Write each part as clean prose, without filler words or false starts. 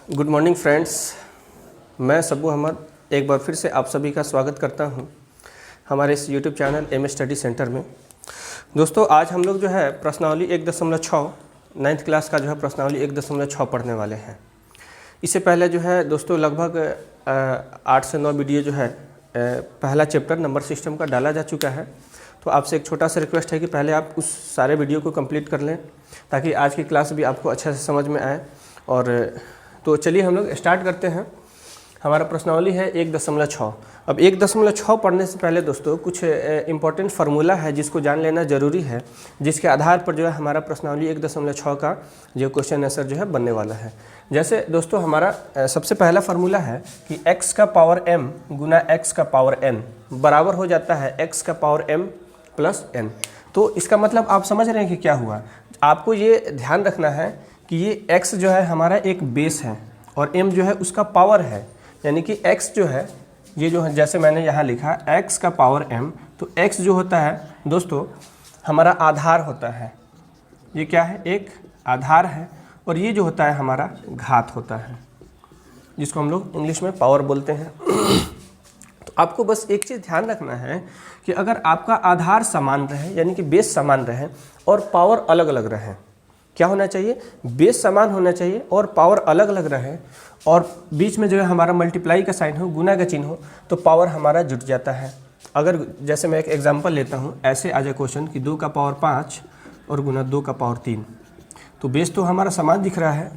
Good morning friends, मैं सब्बू अहमद एक बार फिर से आप सभी का स्वागत करता हूं हमारे इस YouTube channel M study centre में। दोस्तों, आज हम लोग जो है प्रश्नावली 1.6 9th क्लास का जो है प्रश्नावली 1.6 पढ़ने वाले हैं। इससे पहले जो है दोस्तों लगभग 8 से 9 वीडियो जो है पहला चैप्टर नंबर सिस्टम का डाला जा चुका है। तो आपसे एक छोटा सा रिक्वेस्ट है कि पहले आप उस सारे वीडियो को कंप्लीट कर लें ताकि आज की क्लास भी आपको अच्छे से समझ में आए। और तो चलिए हम लोग स्टार्ट करते हैं। हमारा प्रश्नावली है 1.6। अब 1.6 पढ़ने से पहले दोस्तों कुछ इम्पोर्टेंट फार्मूला है जिसको जान लेना ज़रूरी है, जिसके आधार पर जो है हमारा प्रश्नावली 1.6 का जो क्वेश्चन आंसर जो है बनने वाला है। जैसे दोस्तों हमारा सबसे पहला फार्मूला है कि x का पावर m गुना x का पावर n बराबर हो जाता है x का पावर m प्लस n। तो इसका मतलब आप समझ रहे हैं कि क्या हुआ। आपको ये ध्यान रखना है कि ये x जो है हमारा एक बेस है और m जो है उसका पावर है, यानी कि x जो है ये जो है जैसे मैंने यहाँ लिखा x का पावर m, तो x जो होता है दोस्तों हमारा आधार होता है। ये क्या है, एक आधार है। और ये जो होता है हमारा घात होता है, जिसको हम लोग इंग्लिश में पावर बोलते हैं। तो आपको बस एक चीज़ ध्यान रखना है कि अगर आपका आधार समान रहे यानी कि बेस समान रहे और पावर अलग अलग रहे, क्या होना चाहिए, बेस समान होना चाहिए और पावर अलग अलग रहे और बीच में जो है हमारा मल्टीप्लाई का साइन हो, गुना का चिन्ह हो, तो पावर हमारा जुट जाता है। अगर जैसे मैं एक एग्जांपल लेता हूँ, ऐसे आ जाए क्वेश्चन कि 2 का पावर 5 और गुना 2 का पावर 3, तो बेस तो हमारा समान दिख रहा है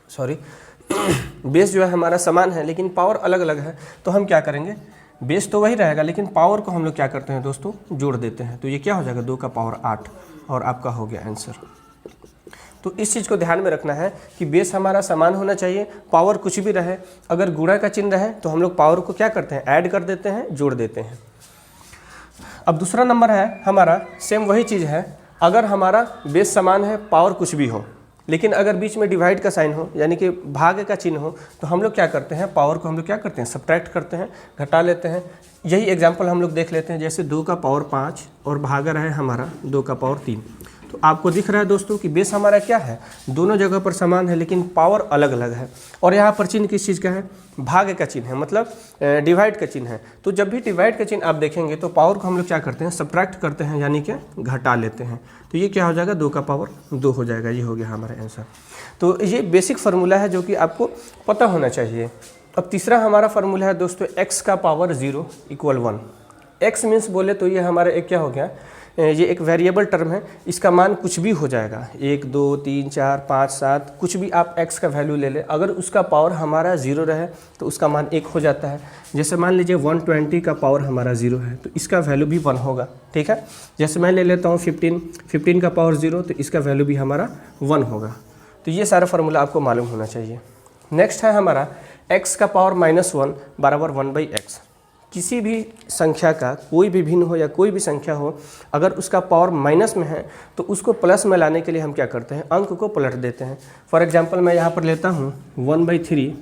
सॉरी बेस जो है हमारा समान है लेकिन पावर अलग अलग है। तो हम क्या करेंगे, बेस तो वही रहेगा लेकिन पावर को हम लोग क्या करते हैं दोस्तों, जोड़ देते हैं। तो ये क्या हो जाएगा, 2 का पावर 8 और आपका हो गया आंसर। तो इस चीज़ को ध्यान में रखना है कि बेस हमारा समान होना चाहिए, पावर कुछ भी रहे। अगर गुणा का चिन्ह रहे तो हम लोग पावर को क्या करते हैं, ऐड कर देते हैं, जोड़ देते हैं। अब दूसरा नंबर है हमारा, सेम वही चीज़ है। अगर हमारा बेस समान है, पावर कुछ भी हो, लेकिन अगर बीच में डिवाइड का साइन हो यानी कि भाग का चिन्ह हो, तो हम लोग क्या करते हैं, पावर को हम लोग क्या करते हैं, सब्ट्रैक्ट करते हैं, घटा लेते हैं। यही एग्जांपल हम लोग देख लेते हैं। जैसे 2 का पावर 5 और भागा रहा है हमारा 2 का पावर 3। तो आपको दिख रहा है दोस्तों कि बेस हमारा क्या है, दोनों जगह पर समान है लेकिन पावर अलग अलग है। और यहाँ पर चिन्ह किस चीज़ का है, भाग का चिन्ह है, मतलब डिवाइड का चिन्ह है। तो जब भी डिवाइड का चिन्ह आप देखेंगे तो पावर को हम लोग क्या करते हैं, सब्ट्रैक्ट करते हैं यानी कि घटा लेते हैं। तो ये क्या हो जाएगा, 2 का पावर 2 हो जाएगा। ये हो गया हमारा आंसर। तो ये बेसिक फार्मूला है जो कि आपको पता होना चाहिए। अब तीसरा हमारा फार्मूला है दोस्तों, x का पावर 0 इक्वल 1। x मीन्स बोले तो ये हमारा एक क्या हो गया, ये एक वेरिएबल टर्म है, इसका मान कुछ भी हो जाएगा, 1 2 3 4 5 7, कुछ भी आप x का वैल्यू ले लें। अगर उसका पावर हमारा 0 रहे तो उसका मान 1 हो जाता है। जैसे मान लीजिए 120 का पावर हमारा 0 है तो इसका वैल्यू भी 1 होगा, ठीक है। जैसे मैं ले लेता हूँ 15 का पावर 0 तो इसका वैल्यू भी हमारा 1 होगा। तो ये सारा फार्मूला आपको मालूम होना चाहिए। नेक्स्ट है हमारा x का पावर -1 बराबर 1/x। किसी भी संख्या का कोई भी भिन्न हो या कोई भी संख्या हो, अगर उसका पावर माइनस में है तो उसको प्लस में लाने के लिए हम क्या करते हैं, अंक को पलट देते हैं। फॉर एग्जांपल मैं यहाँ पर लेता हूँ 1/3,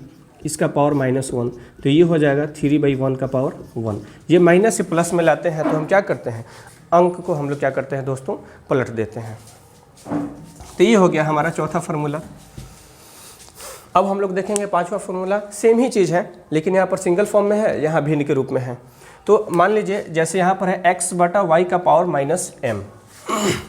इसका पावर -1, तो ये हो जाएगा 3/1 का पावर 1। ये माइनस से प्लस में लाते हैं तो हम क्या करते हैं, अंक को हम लोग क्या करते हैं दोस्तों, पलट देते हैं। तो ये हो गया हमारा चौथा फार्मूला। अब हम लोग देखेंगे पांचवा फार्मूला। सेम ही चीज़ है लेकिन यहाँ पर सिंगल फॉर्म में है, यहाँ भिन्न के रूप में है। तो मान लीजिए जैसे यहाँ पर है x/y का पावर -m।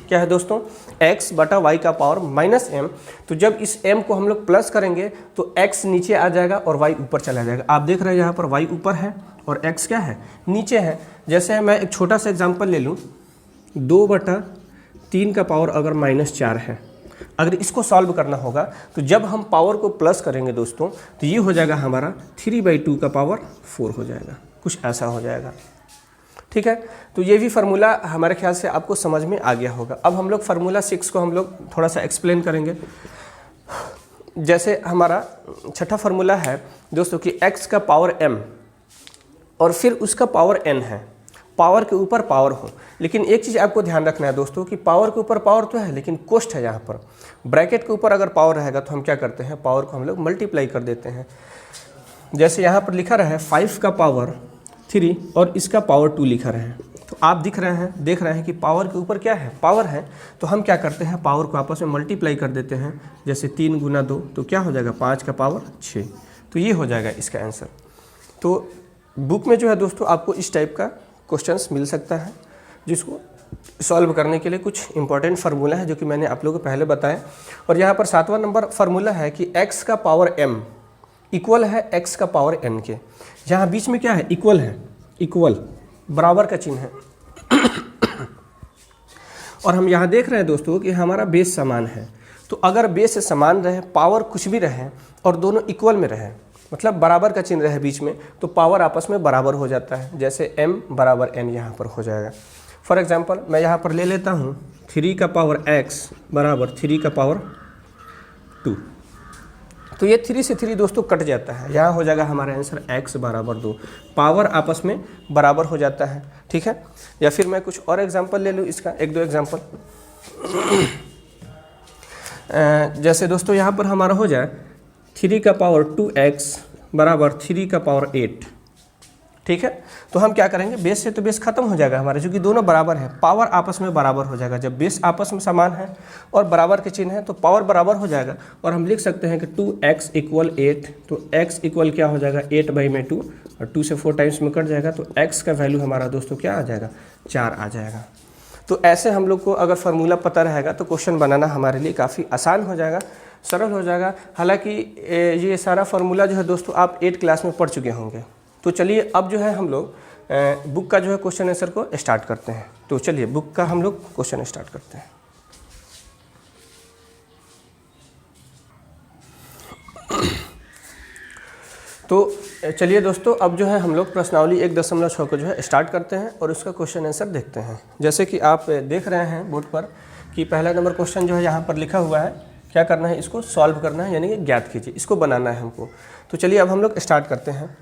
क्या है दोस्तों, x/y का पावर -m। तो जब इस m को हम लोग प्लस करेंगे तो x नीचे आ जाएगा और y ऊपर चला जाएगा। आप देख रहे हैं यहाँ पर y ऊपर है और x क्या है, नीचे है। जैसे मैं एक छोटा सा एग्जाम्पल ले लूँ, 2/3 का पावर अगर -4 है, अगर इसको सॉल्व करना होगा तो जब हम पावर को प्लस करेंगे दोस्तों तो ये हो जाएगा हमारा 3/2 का पावर 4 हो जाएगा, कुछ ऐसा हो जाएगा, ठीक है। तो ये भी फार्मूला हमारे ख्याल से आपको समझ में आ गया होगा। अब हम लोग फार्मूला 6 को हम लोग थोड़ा सा एक्सप्लेन करेंगे। जैसे हमारा छठा फार्मूला है दोस्तों कि x का पावर m और फिर उसका पावर n है, पावर के ऊपर पावर हो। लेकिन एक चीज़ आपको ध्यान रखना है दोस्तों कि पावर के ऊपर पावर तो है लेकिन कोष्ठ है, यहाँ पर ब्रैकेट के ऊपर अगर पावर रहेगा तो हम क्या करते हैं, पावर को हम लोग मल्टीप्लाई कर देते हैं। जैसे यहाँ पर लिखा रहा है 5 का पावर 3 और इसका पावर 2 लिखा रहा है, तो तो आप देख रहे हैं कि पावर के ऊपर क्या है, पावर है। तो हम क्या करते हैं, पावर को आपस में मल्टीप्लाई कर देते हैं। जैसे 3 गुना 2 तो क्या हो जाएगा, 5 का पावर 6। तो ये हो जाएगा इसका आंसर। तो बुक में जो है दोस्तों आपको इस टाइप का क्वेश्चंस मिल सकता है, जिसको सॉल्व करने के लिए कुछ इंपॉर्टेंट फार्मूला है जो कि मैंने आप लोगों को पहले बताया। और यहाँ पर 7वां नंबर फार्मूला है कि x का पावर m इक्वल है x का पावर n के। यहाँ बीच में क्या है, इक्वल है, इक्वल बराबर का चिन्ह है। और हम यहाँ देख रहे हैं दोस्तों कि हमारा बेस समान है। तो अगर बेस समान रहे, पावर कुछ भी रहे और दोनों इक्वल में रहे, मतलब बराबर का चिन्ह रहे बीच में, तो पावर आपस में बराबर हो जाता है। जैसे m बराबर n यहाँ पर हो जाएगा। फॉर एग्जांपल मैं यहाँ पर ले लेता हूँ 3 का पावर x बराबर 3 का पावर 2। तो ये 3 से 3 दोस्तों कट जाता है, यहाँ हो जाएगा हमारा आंसर x बराबर 2। पावर आपस में बराबर हो जाता है, ठीक है। या फिर मैं कुछ और एग्जांपल ले लूँ इसका, 1-2 एग्जांपल। जैसे दोस्तों यहाँ पर हमारा हो जाए 3 का पावर 2x बराबर 3 का पावर 8, ठीक है। तो हम क्या करेंगे, बेस से तो बेस खत्म हो जाएगा हमारे, क्योंकि दोनों बराबर है, पावर आपस में बराबर हो जाएगा। जब बेस आपस में समान है और बराबर के चिन्ह है तो पावर बराबर हो जाएगा। और हम लिख सकते हैं कि 2x इक्वल 8। तो x इक्वल क्या हो जाएगा, 8/2, और 2 से 4 टाइम्स में कट जाएगा। तो x का वैल्यू हमारा दोस्तों क्या आ जाएगा, 4 आ जाएगा। तो ऐसे हम लोग को अगर फार्मूला पता रहेगा तो क्वेश्चन बनाना हमारे लिए काफ़ी आसान हो जाएगा, सरल हो जाएगा। हालाँकि ये सारा फार्मूला जो है दोस्तों आप 8 क्लास में पढ़ चुके होंगे। तो चलिए अब जो है हम लोग बुक का जो है क्वेश्चन आंसर को स्टार्ट करते हैं। तो चलिए बुक का हम लोग क्वेश्चन स्टार्ट करते हैं। तो चलिए दोस्तों अब जो है हम लोग प्रश्नावली 1.6 को जो है स्टार्ट करते हैं और उसका क्वेश्चन आंसर देखते हैं। जैसे कि आप देख रहे हैं बोर्ड पर कि पहला नंबर क्वेश्चन जो है यहाँ पर लिखा हुआ है, क्या करना है, इसको सॉल्व करना है, यानी कि ज्ञात कीजिए, इसको बनाना है हमको। तो चलिए अब हम लोग स्टार्ट करते हैं।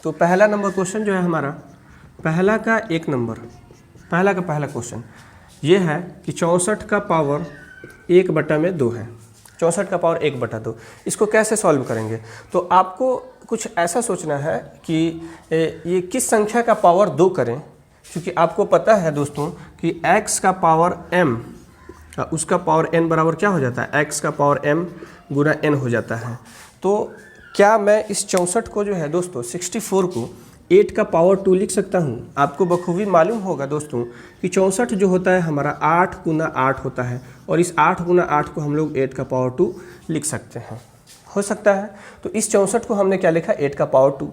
तो पहला नंबर क्वेश्चन जो है हमारा, पहला का पहला क्वेश्चन ये है कि 64 का पावर 1/2 है। 64 का पावर 1/2, इसको कैसे सॉल्व करेंगे। तो आपको कुछ ऐसा सोचना है कि ये किस संख्या का पावर 2 करें, क्योंकि आपको पता है दोस्तों कि x का पावर m उसका पावर n बराबर क्या हो जाता है, x का पावर m गुना n हो जाता है। तो क्या मैं इस 64 को जो है दोस्तों 64 को 8 का पावर 2 लिख सकता हूँ। आपको बखूबी मालूम होगा दोस्तों कि 64 जो होता है हमारा 8 गुना 8 होता है, और इस 8 गुना 8 को हम लोग 8 का पावर 2 लिख सकते हैं, हो सकता है। तो इस 64 को हमने क्या लिखा, 8 का पावर 2।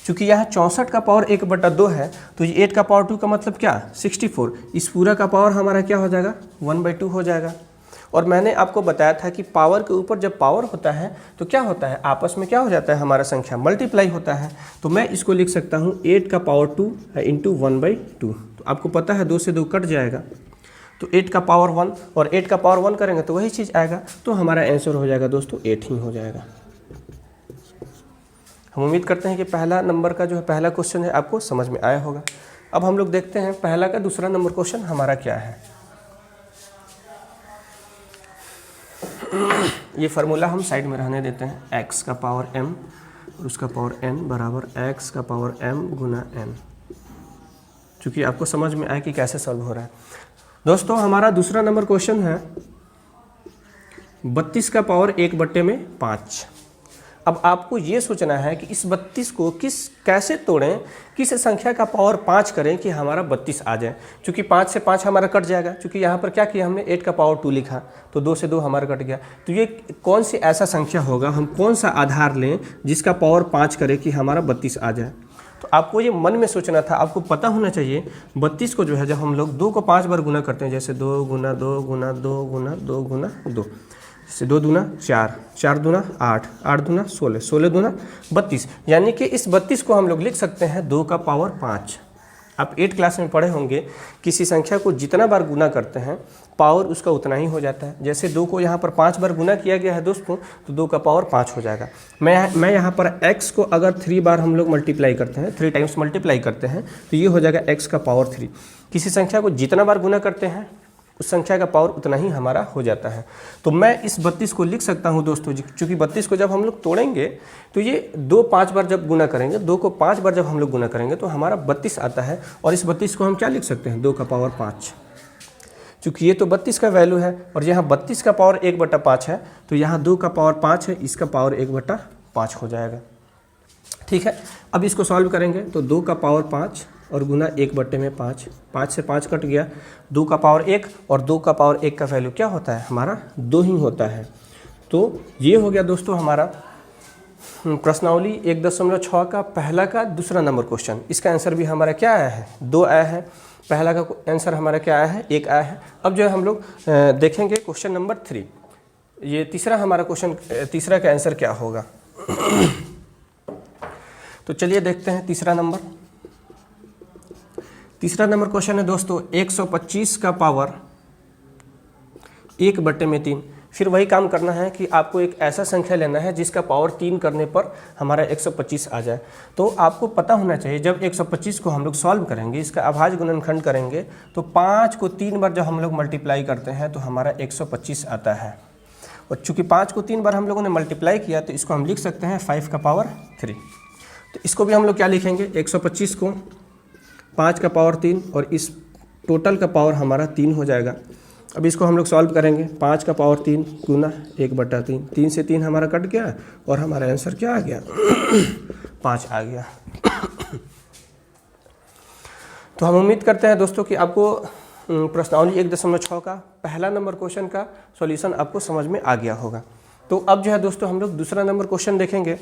चूँकि यहाँ 64 का पावर 1/2 है, तो ये 8 का पावर 2 का मतलब क्या, 64। इस पूरा का पावर हमारा क्या हो जाएगा, 1/2 हो जाएगा। और मैंने आपको बताया था कि पावर के ऊपर जब पावर होता है तो क्या होता है, आपस में क्या हो जाता है, हमारा संख्या मल्टीप्लाई होता है। तो मैं इसको लिख सकता हूँ 8 का पावर 2 इंटू 1/2। तो आपको पता है 2 से 2 कट जाएगा, तो 8 का पावर 1 और 8 का पावर 1 करेंगे तो वही चीज़ आएगा। तो हमारा आंसर हो जाएगा दोस्तों 8 ही हो जाएगा। हम उम्मीद करते हैं कि पहला नंबर का जो है पहला क्वेश्चन है आपको समझ में आया होगा। अब हम लोग देखते हैं पहला का दूसरा नंबर क्वेश्चन हमारा क्या है। ये फार्मूला हम साइड में रहने देते हैं, x का पावर m और उसका पावर n बराबर x का पावर m गुना n, चूँकि आपको समझ में आए कि कैसे सॉल्व हो रहा है। दोस्तों हमारा दूसरा नंबर क्वेश्चन है 32 का पावर 1/5। अब आपको ये सोचना है कि इस 32 को कैसे तोड़ें, किस संख्या का पावर 5 करें कि हमारा 32 आ जाए। क्योंकि 5 से 5 हमारा कट जाएगा, क्योंकि यहाँ पर क्या किया हमने 8 का पावर 2 लिखा, तो 2 से 2 हमारा कट गया। तो ये कौन सी ऐसा संख्या होगा, हम कौन सा आधार लें जिसका पावर 5 करे कि हमारा 32 आ जाए। तो आपको ये मन में सोचना था, आपको पता होना चाहिए 32 को जो है जब हम लोग 2 को 5 बार गुना करते हैं, जैसे 2 गुना 2 गुना 2 गुना 2 गुना 2, से 2 दूना 4, 4 दूना 8, 8 दूना 16, 16 दूना 32, यानी कि इस 32 को हम लोग लिख सकते हैं 2 का पावर 5। आप 8 क्लास में पढ़े होंगे, किसी संख्या को जितना बार गुना करते हैं पावर उसका उतना ही हो जाता है। जैसे 2 को यहाँ पर 5 बार गुना किया गया है दोस्तों, तो 2 का पावर 5 हो जाएगा। मैं यहाँ पर x को अगर 3 बार हम लोग मल्टीप्लाई करते हैं, 3 टाइम्स मल्टीप्लाई करते हैं, तो ये हो जाएगा x का पावर 3। किसी संख्या को जितना बार गुना करते हैं उस संख्या का पावर उतना ही हमारा हो जाता है। तो मैं इस 32 को लिख सकता हूँ दोस्तों, चूँकि 32 को जब हम लोग तोड़ेंगे तो ये 2 5 बार जब गुना करेंगे, 2 को 5 बार जब हम लोग गुना करेंगे तो हमारा 32 आता है। और इस 32 को हम क्या लिख सकते हैं, 2 का पावर 5। चूँकि ये तो 32 का वैल्यू है और यहाँ 32 का पावर 1/5 है, तो यहाँ 2 का पावर 5 है, इसका पावर 1/5 हो जाएगा। ठीक है, अब इसको सॉल्व करेंगे तो 2 का पावर 5 और गुना 1/5, 5 से 5 कट गया, 2 का पावर 1 और 2 का पावर 1 का वैल्यू क्या होता है, हमारा 2 ही होता है। तो ये हो गया दोस्तों हमारा प्रश्नावली 1.6 का पहला का दूसरा नंबर क्वेश्चन। इसका आंसर भी हमारा क्या आया है, 2 आया है। पहला का आंसर हमारा क्या आया है, 1 आया है। अब जो है हम लोग देखेंगे क्वेश्चन नंबर 3। ये तीसरा हमारा क्वेश्चन, तीसरा का आंसर क्या होगा। तो चलिए देखते हैं तीसरा नंबर क्वेश्चन है दोस्तों 125 का पावर 1/3। फिर वही काम करना है कि आपको एक ऐसा संख्या लेना है जिसका पावर 3 करने पर हमारा 125 आ जाए। तो आपको पता होना चाहिए, जब 125 को हम लोग सॉल्व करेंगे, इसका अभाज्य गुणनखंड करेंगे, तो 5 को 3 बार जब हम लोग मल्टीप्लाई करते हैं तो हमारा 125 आता है। और चूँकि 5 को 3 बार हम लोगों ने मल्टीप्लाई किया तो इसको हम लिख सकते हैं 5 का पावर 3। तो इसको भी हम लोग क्या लिखेंगे, 125 को 5 का पावर 3 और इस टोटल का पावर हमारा 3 हो जाएगा। अब इसको हम लोग सॉल्व करेंगे, 5 का पावर 3 गुना 1/3, 3 से 3 हमारा कट गया और हमारा आंसर क्या आ गया 5 आ गया। तो हम उम्मीद करते हैं दोस्तों कि आपको प्रश्नावली 1.6 का पहला नंबर क्वेश्चन का सॉल्यूशन आपको समझ में आ गया होगा। तो अब जो है दोस्तों हम लोग दूसरा नंबर क्वेश्चन देखेंगे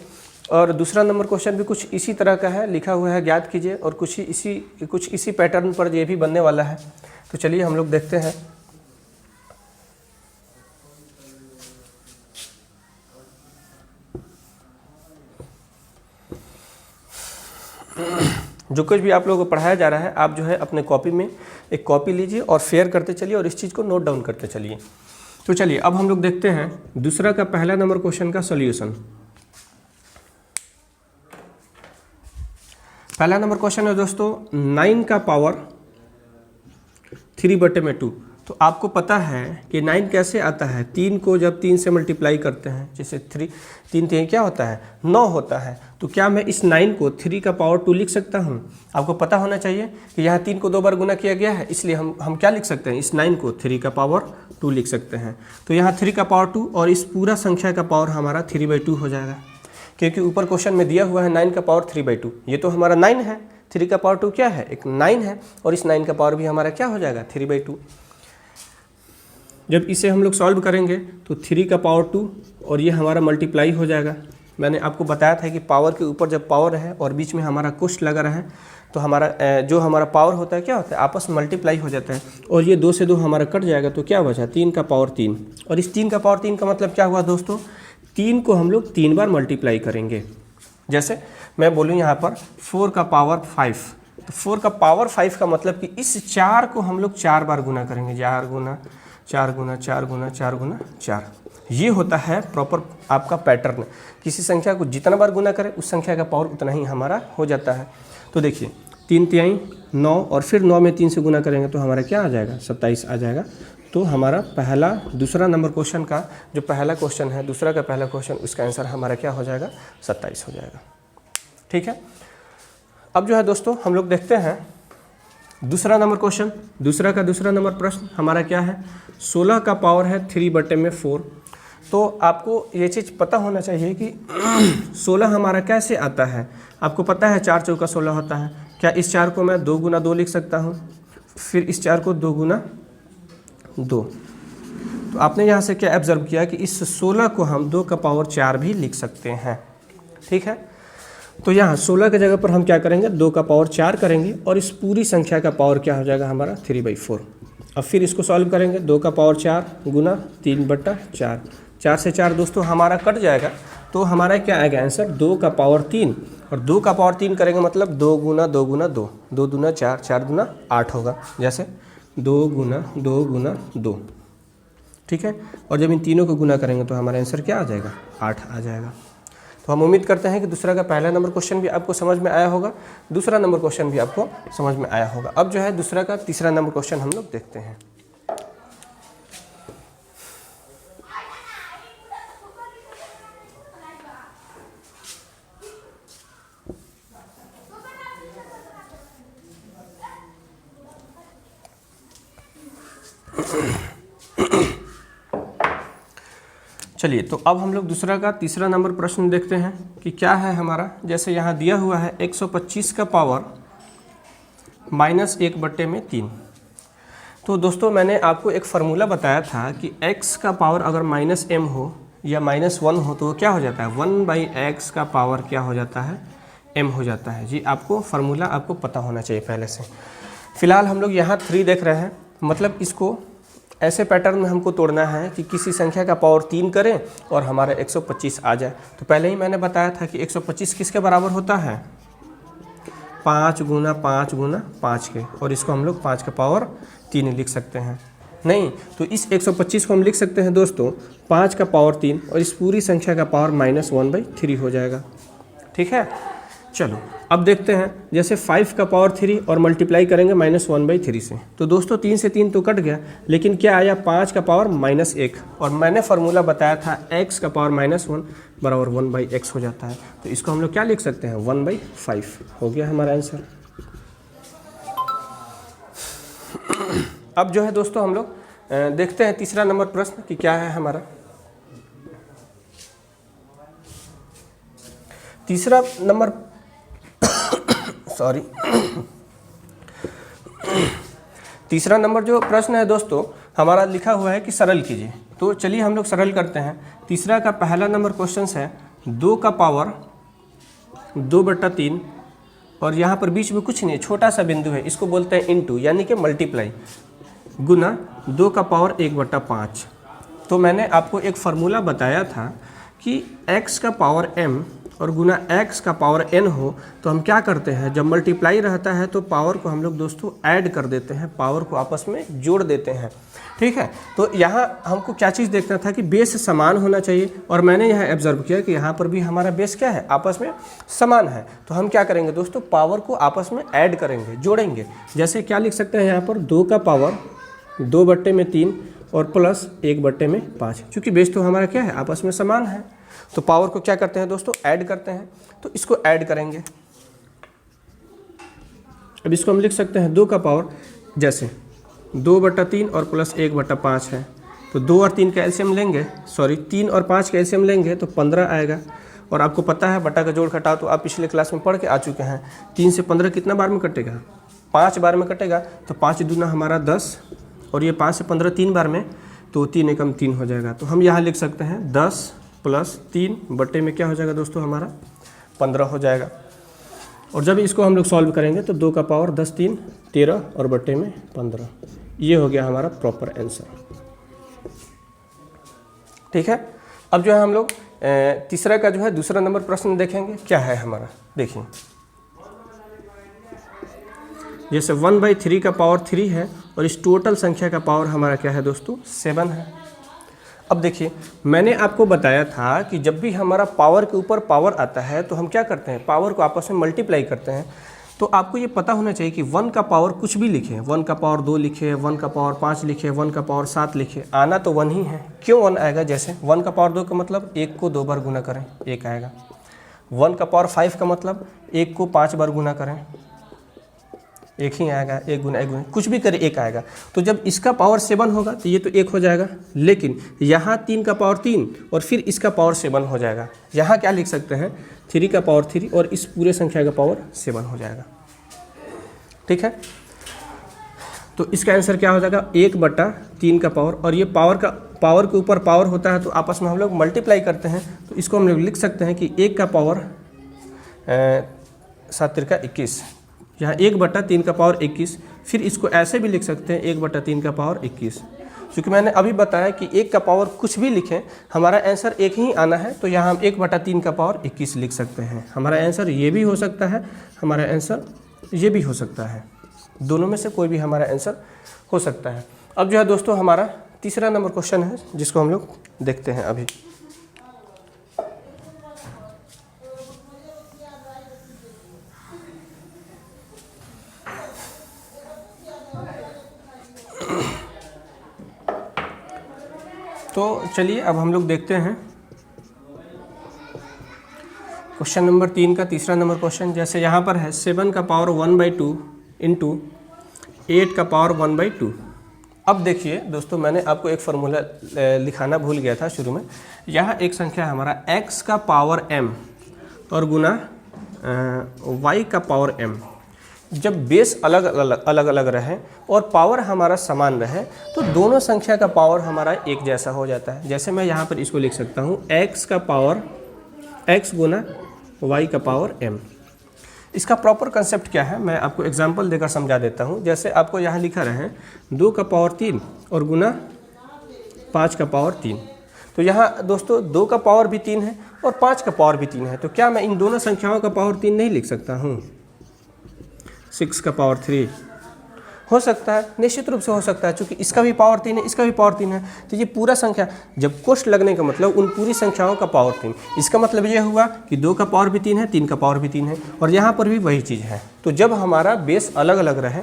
और दूसरा नंबर क्वेश्चन भी कुछ इसी तरह का है, लिखा हुआ है ज्ञात कीजिए, और कुछ इसी पैटर्न पर ये भी बनने वाला है। तो चलिए हम लोग देखते हैं। जो कुछ भी आप लोगों को पढ़ाया जा रहा है, आप जो है अपने कॉपी में एक कॉपी लीजिए और शेयर करते चलिए और इस चीज़ को नोट डाउन करते चलिए। तो चलिए अब हम लोग देखते हैं दूसरा का पहला नंबर क्वेश्चन का सॉल्यूशन। पहला नंबर क्वेश्चन है दोस्तों 9 का पावर 3/2। तो आपको पता है कि 9 कैसे आता है, 3 को जब 3 से मल्टीप्लाई करते हैं, जैसे 3 क्या होता है, 9 होता है। तो क्या मैं इस 9 को 3 का पावर 2 लिख सकता हूँ। आपको पता होना चाहिए कि यहाँ 3 को 2 बार गुना किया गया है, इसलिए हम क्या लिख सकते हैं, इस 9 को 3 का पावर 2 लिख सकते हैं। तो यहाँ 3 का पावर 2 और इस पूरा संख्या का पावर हमारा 3/2 हो जाएगा, क्योंकि ऊपर क्वेश्चन में दिया हुआ है 9 का पावर 3/2। ये तो हमारा 9 है, 3 का पावर 2 क्या है, एक 9 है, और इस 9 का पावर भी हमारा क्या हो जाएगा 3/2। जब इसे हम लोग सॉल्व करेंगे तो 3 का पावर 2 और ये हमारा मल्टीप्लाई हो जाएगा। मैंने आपको बताया था कि पावर के ऊपर जब पावर है और बीच में हमारा कुछ लगा रहा है तो हमारा जो हमारा पावर होता है क्या होता है, आपस में मल्टीप्लाई हो जाता है, और ये 2 से 2 हमारा कट जाएगा। तो क्या बचा, 3 का पावर 3। और इस 3 का पावर 3 का मतलब क्या हुआ दोस्तों, 3 को हम लोग 3 बार मल्टीप्लाई करेंगे। जैसे मैं बोलूँ यहाँ पर 4 का पावर 5, तो 4 का पावर 5 का मतलब कि इस 4 को हम लोग 4 बार गुना करेंगे, 4 गुना 4 गुना 4 गुना 4 गुना 4। ये होता है प्रॉपर आपका पैटर्न। किसी संख्या को जितना बार गुना करें उस संख्या का पावर उतना ही हमारा हो जाता है। तो देखिए 3 तिहाई 9 और फिर 9 में 3 से गुना करेंगे तो हमारा क्या आ जाएगा, 27 आ जाएगा। तो हमारा दूसरा नंबर क्वेश्चन का जो पहला क्वेश्चन है, दूसरा का पहला क्वेश्चन, उसका आंसर हमारा क्या हो जाएगा, 27 हो जाएगा। ठीक है, अब जो है दोस्तों हम लोग देखते हैं दूसरा नंबर क्वेश्चन। दूसरा का दूसरा नंबर प्रश्न हमारा क्या है, 16 का पावर है 3/4। तो आपको ये चीज़ पता होना चाहिए कि 16 हमारा कैसे आता है। आपको पता है 4 चौका 16 होता है। क्या इस 4 को मैं 2 गुना 2 लिख सकता हूँ, फिर इस 4 को 2 गुना 2। तो आपने यहाँ से क्या ऑब्जर्व किया कि इस 16 को हम 2 का पावर 4 भी लिख सकते हैं। ठीक है, तो यहाँ 16 की जगह पर हम क्या करेंगे, 2 का पावर 4 करेंगे और इस पूरी संख्या का पावर क्या हो जाएगा हमारा 3/4। अब फिर इसको सॉल्व करेंगे, 2 का पावर 4 गुना 3/4, 4 से 4 दोस्तों हमारा कट जाएगा। तो हमारा क्या आएगा आंसर, 2 का पावर 3, और 2 का पावर 3 करेंगे मतलब 2 गुना 2 गुना 2, 2 दूना 4, 4 दूना 8 होगा। जैसे 2 गुना 2 गुना 2। ठीक है, और जब इन तीनों को गुना करेंगे तो हमारा आंसर क्या आ जाएगा, 8 आ जाएगा। तो हम उम्मीद करते हैं कि दूसरा का पहला नंबर क्वेश्चन भी आपको समझ में आया होगा, दूसरा नंबर क्वेश्चन भी आपको समझ में आया होगा। अब जो है दूसरा का तीसरा नंबर क्वेश्चन हम लोग देखते हैं। चलिए, तो अब हम लोग दूसरा का तीसरा नंबर प्रश्न देखते हैं कि क्या है हमारा। जैसे यहाँ दिया हुआ है 125 का पावर -1/3। तो दोस्तों मैंने आपको एक फार्मूला बताया था कि x का पावर अगर -m हो या -1 हो तो क्या हो जाता है, 1/x का पावर क्या हो जाता है, m हो जाता है। जी आपको फार्मूला आपको पता होना चाहिए पहले से। फिलहाल हम लोग यहाँ 3 देख रहे हैं, मतलब इसको ऐसे पैटर्न में हमको तोड़ना है कि किसी संख्या का पावर 3 करें और हमारा 125 आ जाए। तो पहले ही मैंने बताया था कि 125 किसके बराबर होता है, 5 गुना 5 गुना 5 के, और इसको हम लोग 5 का पावर 3 लिख सकते हैं। नहीं तो इस 125 को हम लिख सकते हैं दोस्तों 5 का पावर 3 और इस पूरी संख्या का पावर -1/3 हो जाएगा। ठीक है, चलो अब देखते हैं। जैसे 5 का पावर 3 और मल्टीप्लाई करेंगे -1/3 से, तो दोस्तों 3 से 3 तो कट गया, लेकिन क्या आया 5 का पावर -1, और मैंने फार्मूला बताया था x का पावर -1 बराबर 1/x हो जाता है। तो इसको हम लोग क्या लिख सकते हैं, 1/5 हो गया हमारा आंसर। अब जो है दोस्तों हम लोग देखते हैं तीसरा नंबर प्रश्न कि क्या है हमारा। तीसरा नंबर तीसरा नंबर जो प्रश्न है दोस्तों हमारा लिखा हुआ है कि सरल कीजिए। तो चलिए हम लोग सरल करते हैं। तीसरा का पहला नंबर क्वेश्चन है 2 का पावर 2/3 और यहाँ पर बीच में कुछ नहीं, छोटा सा बिंदु है, इसको बोलते हैं इनटू यानी कि मल्टीप्लाई, गुना 2 का पावर 1/5। तो मैंने आपको एक फार्मूला बताया था कि x का पावर m और गुना x का पावर n हो तो हम क्या करते हैं, जब मल्टीप्लाई रहता है तो पावर को हम लोग दोस्तों ऐड कर देते हैं, पावर को आपस में जोड़ देते हैं। ठीक है, तो यहाँ हमको क्या चीज़ देखना था कि बेस समान होना चाहिए, और मैंने यहाँ ऑब्जर्व किया कि यहाँ पर भी हमारा बेस क्या है, आपस में समान है। तो हम क्या करेंगे दोस्तों, पावर को आपस में ऐड करेंगे, जोड़ेंगे। जैसे क्या लिख सकते हैं यहाँ पर, 2 का पावर 2/3 और प्लस 1/5, क्योंकि बेस तो हमारा क्या है, आपस में समान है। तो पावर को क्या करते हैं दोस्तों, ऐड करते हैं। तो इसको ऐड करेंगे। अब इसको हम लिख सकते हैं 2 का पावर, जैसे 2/3 और प्लस 1/5 है, तो 2 और 3 का एलसीएम लेंगे, 3 और 5 का एलसीएम लेंगे तो 15 आएगा। और आपको पता है बटा का जोड़ घटाव तो आप पिछले क्लास में पढ़ के आ चुके हैं। 3 से 15 कितना बार में कटेगा, 5 बार में कटेगा। तो 5 दूना हमारा 10, और ये 5 से 15 3 बार में, तो 3 एकम 3 हो जाएगा। तो हम यहाँ लिख सकते हैं 10 + 3 बटे में क्या हो जाएगा दोस्तों, हमारा 15 हो जाएगा। और जब इसको हम लोग सॉल्व करेंगे तो 2 का पावर 10 3 13 और बटे में 15, ये हो गया हमारा प्रॉपर आंसर। ठीक है, अब जो है हम लोग तीसरा का जो है दूसरा नंबर प्रश्न देखेंगे क्या है हमारा। देखिए, जैसे 1/3 का पावर 3 है और इस टोटल संख्या का पावर हमारा क्या है दोस्तों, 7 है। अब देखिए, मैंने आपको बताया था कि जब भी हमारा पावर के ऊपर पावर आता है तो हम क्या करते हैं, पावर को आपस में मल्टीप्लाई करते हैं। तो आपको ये पता होना चाहिए कि 1 का पावर कुछ भी लिखें, 1 का पावर 2 लिखे, 1 का पावर 5 लिखे, 1 का पावर 7 लिखे, आना तो 1 ही है। क्यों 1 आएगा, जैसे 1 का पावर 2 का मतलब 1 को 2 बार गुना करें 1 आएगा। 1 का पावर 5 का मतलब 1 को 5 बार गुना करें 1 ही आएगा, 1 गुना 1 गुना कुछ भी करें 1 आएगा। तो जब इसका पावर 7 होगा तो ये तो 1 हो जाएगा, लेकिन यहाँ 3 का पावर 3 और फिर इसका पावर 7 हो जाएगा। यहाँ क्या लिख सकते हैं, 3 का पावर 3 और इस पूरे संख्या का पावर 7 हो जाएगा। ठीक है, तो इसका आंसर क्या हो जाएगा, 1/3 का पावर, और ये पावर के ऊपर पावर होता है तो आपस में हम लोग मल्टीप्लाई करते हैं। तो इसको हम लोग लिख सकते हैं कि 1 का पावर 7 त्रिका 21, यहाँ 1/3 का पावर 21। फिर इसको ऐसे भी लिख सकते हैं 1/3 का पावर 21, क्योंकि मैंने अभी बताया कि 1 का पावर कुछ भी लिखें हमारा आंसर 1 ही आना है। तो यहाँ हम 1/3 का पावर 21 लिख सकते हैं। हमारा आंसर ये भी हो सकता है, हमारा आंसर ये भी हो सकता है, दोनों में से कोई भी हमारा आंसर हो सकता है। अब जो है दोस्तों हमारा तीसरा नंबर क्वेश्चन है जिसको हम लोग देखते हैं अभी। तो चलिए अब हम लोग देखते हैं क्वेश्चन नंबर 3 का तीसरा नंबर क्वेश्चन। जैसे यहाँ पर है 7 का पावर 1/2 इंटू 8 का पावर 1/2। अब देखिए दोस्तों, मैंने आपको एक फार्मूला लिखाना भूल गया था शुरू में। यहाँ एक संख्या है हमारा x का पावर m और गुना y का पावर m। जब बेस अलग अलग रहे और पावर हमारा समान रहे तो दोनों संख्या का पावर हमारा एक जैसा हो जाता है। जैसे मैं यहाँ पर इसको लिख सकता हूँ x का पावर x गुना y का पावर m। इसका प्रॉपर कंसेप्ट क्या है मैं आपको एग्जांपल देकर समझा देता हूँ। जैसे आपको यहाँ लिखा रहे 2 का पावर 3 और गुना 5 का पावर 3। तो यहाँ दोस्तों 2 का पावर भी 3 है और 5 का पावर भी 3 है। तो क्या मैं इन दोनों संख्याओं का पावर 3 नहीं लिख सकता हूँ? 6 का पावर 3 हो सकता है, निश्चित रूप से हो सकता है, क्योंकि इसका भी पावर 3 है, इसका भी पावर 3 है। तो ये पूरा संख्या, जब कोष्ठ लगने का मतलब उन पूरी संख्याओं का पावर 3, इसका मतलब ये हुआ कि 2 का पावर भी 3 है, 3 का पावर भी 3 है, और यहाँ पर भी वही चीज़ है। तो जब हमारा बेस अलग अलग रहे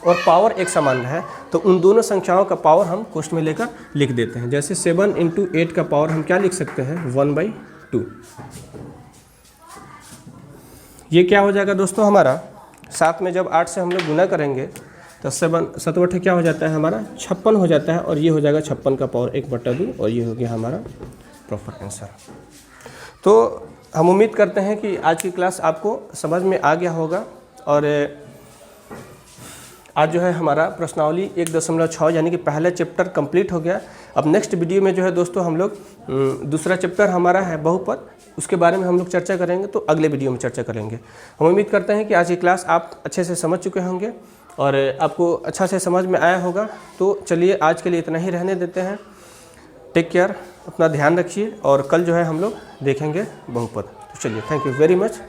और पावर एक समान रहे तो उन दोनों संख्याओं का पावर हम कोष्ठ में लेकर लिख देते हैं। जैसे 7 × 8 का पावर हम क्या लिख सकते हैं? 1/2। ये क्या हो जाएगा दोस्तों हमारा? 7 में जब 8 से हम लोग गुना करेंगे तो 7 क्या हो जाता है हमारा? 56 हो जाता है, और ये हो जाएगा 56 का पावर 1/2, और ये हो गया हमारा प्रॉपर आंसर। तो हम उम्मीद करते हैं कि आज की क्लास आपको समझ में आ गया होगा। और आज जो है हमारा प्रश्नावली 1.6 यानी कि पहला चैप्टर कंप्लीट हो गया। अब नेक्स्ट वीडियो में जो है दोस्तों हम लोग दूसरा चैप्टर हमारा है बहुपद, उसके बारे में हम लोग चर्चा करेंगे, तो अगले वीडियो में चर्चा करेंगे। हम उम्मीद करते हैं कि आज की क्लास आप अच्छे से समझ चुके होंगे और आपको अच्छा से समझ में आया होगा। तो चलिए आज के लिए इतना ही रहने देते हैं। टेक केयर, अपना ध्यान रखिए, और कल जो है हम लोग देखेंगे बहुपद। तो चलिए, थैंक यू वेरी मच।